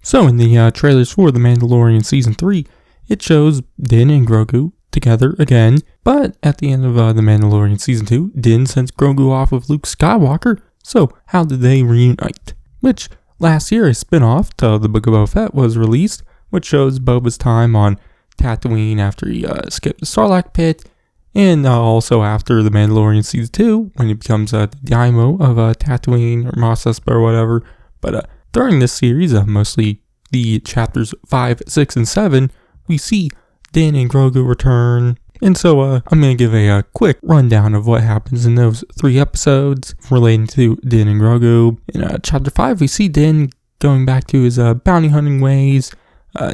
So in the trailers for The Mandalorian Season 3, it shows Din and Grogu together again, but at the end of The Mandalorian Season 2, Din sends Grogu off with Luke Skywalker. So how did they reunite? Which last year a spin-off to the Book of Boba Fett was released, which shows Boba's time on Tatooine after he skipped the Sarlacc pit, and also after The Mandalorian Season 2, when he becomes the Daimyo of Tatooine or Mos Espa or whatever. But during this series, mostly the chapters 5, 6, and 7, we see Din and Grogu return. And so I'm going to give a quick rundown of what happens in those 3 episodes relating to Din and Grogu. In chapter 5, we see Din going back to his bounty hunting ways,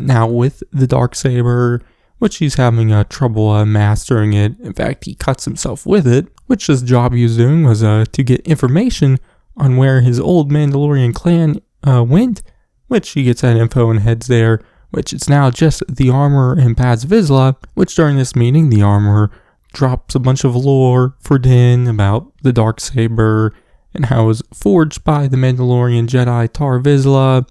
now with the Darksaber, which he's having trouble mastering it. In fact, he cuts himself with it, which his job he was doing was to get information on where his old Mandalorian clan went, which he gets that info and heads there, which it's now just the Armorer and Paz Vizsla, which during this meeting, the Armorer drops a bunch of lore for Din about the Darksaber and how it was forged by the Mandalorian Jedi Tar Vizsla,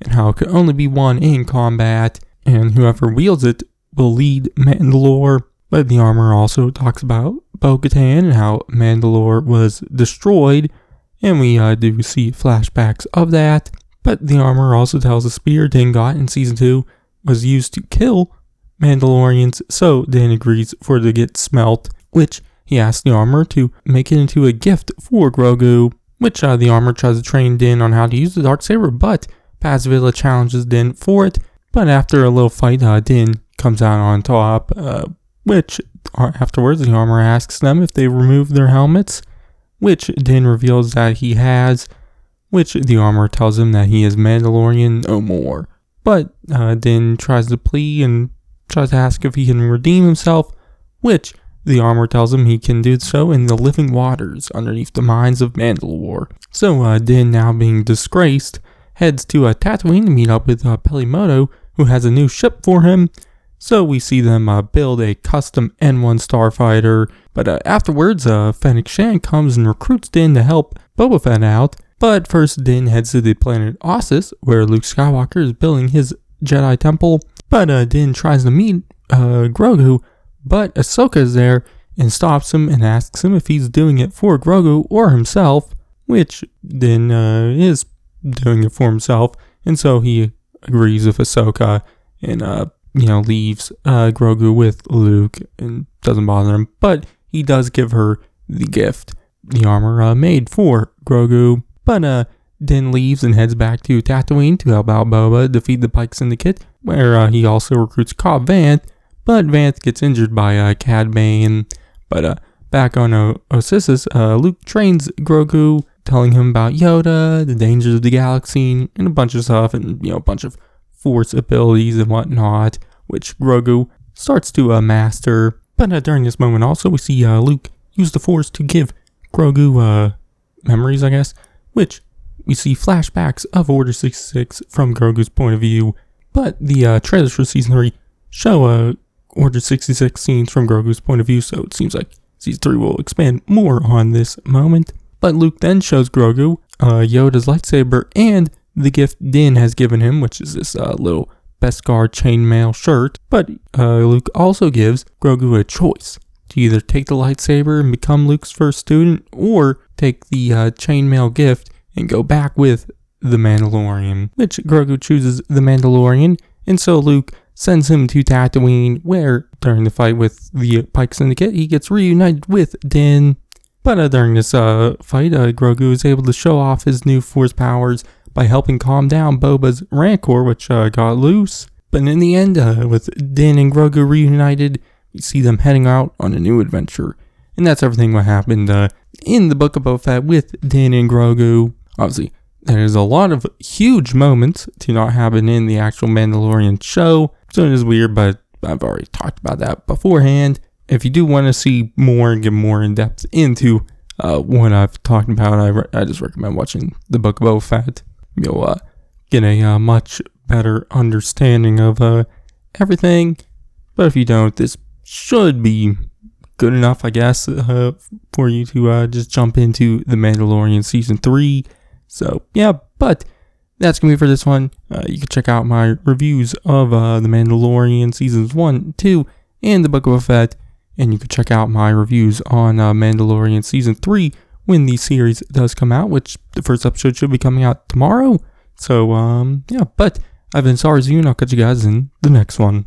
and how it could only be won in combat, and whoever wields it will lead Mandalore. But the Armorer also talks about Bo-Katan and how Mandalore was destroyed, and we do see flashbacks of that. But the Armorer also tells the spear Din got in Season 2 was used to kill Mandalorians, so Din agrees for it to get smelt, which he asks the Armorer to make it into a gift for Grogu, which the Armorer tries to train Din on how to use the Darksaber, but Paz Vizsla challenges Din for it. But after a little fight, Din comes out on top, which afterwards the Armorer asks them if they removed their helmets, which Din reveals that he has, which the Armorer tells him that he is Mandalorian no more. But Din tries to plea and tries to ask if he can redeem himself, which the Armorer tells him he can do so in the living waters underneath the mines of Mandalore. So Din, now being disgraced, heads to Tatooine to meet up with Pelimoto, who has a new ship for him. So we see them build a custom N1 starfighter, but afterwards Fennec Shan comes and recruits Din to help Boba Fett out. But first Din heads to the planet Ossus, where Luke Skywalker is building his Jedi temple. But Din tries to meet Grogu, but Ahsoka is there and stops him and asks him if he's doing it for Grogu or himself, which Din is doing it for himself, and so he agrees with Ahsoka and leaves Grogu with Luke and doesn't bother him, but he does give her the gift the Armorer made for Grogu. But Din leaves and heads back to Tatooine to help out Boba defeat the Pike Syndicate, where he also recruits Cobb Vanth, but Vanth gets injured by Cad Bane. But back on Ossus, Luke trains Grogu, telling him about Yoda, the dangers of the galaxy, and a bunch of stuff, and a bunch of Force abilities and whatnot, which Grogu starts to master. But during this moment also, we see Luke use the Force to give Grogu memories, I guess, which we see flashbacks of Order 66 from Grogu's point of view. But the trailers for Season 3 show Order 66 scenes from Grogu's point of view, so it seems like Season 3 will expand more on this moment. But Luke then shows Grogu Yoda's lightsaber and the gift Din has given him, which is this little Beskar chainmail shirt. But Luke also gives Grogu a choice to either take the lightsaber and become Luke's first student, or take the chainmail gift and go back with the Mandalorian, which Grogu chooses the Mandalorian, and so Luke sends him to Tatooine, where during the fight with the Pike Syndicate, he gets reunited with Din. But during this fight, Grogu is able to show off his new Force powers by helping calm down Boba's Rancor, which got loose. But in the end, with Din and Grogu reunited, we see them heading out on a new adventure. And that's everything what happened in the Book of Boba Fett with Din and Grogu. Obviously, there's a lot of huge moments to not happen in the actual Mandalorian show, so it is weird, but I've already talked about that beforehand. If you do want to see more and get more in depth into what I've talked about, I just recommend watching the Book of Boba Fett. You'll get a much better understanding of everything. But if you don't, this should be good enough, I guess, for you to just jump into The Mandalorian Season 3. So, yeah, but that's going to be for this one. You can check out my reviews of The Mandalorian Seasons 1, 2, and The Book of Boba Fett. And you can check out my reviews on Mandalorian Season 3 when the series does come out, which the first episode should be coming out tomorrow. So, yeah, but I've been Sarzu, and I'll catch you guys in the next one.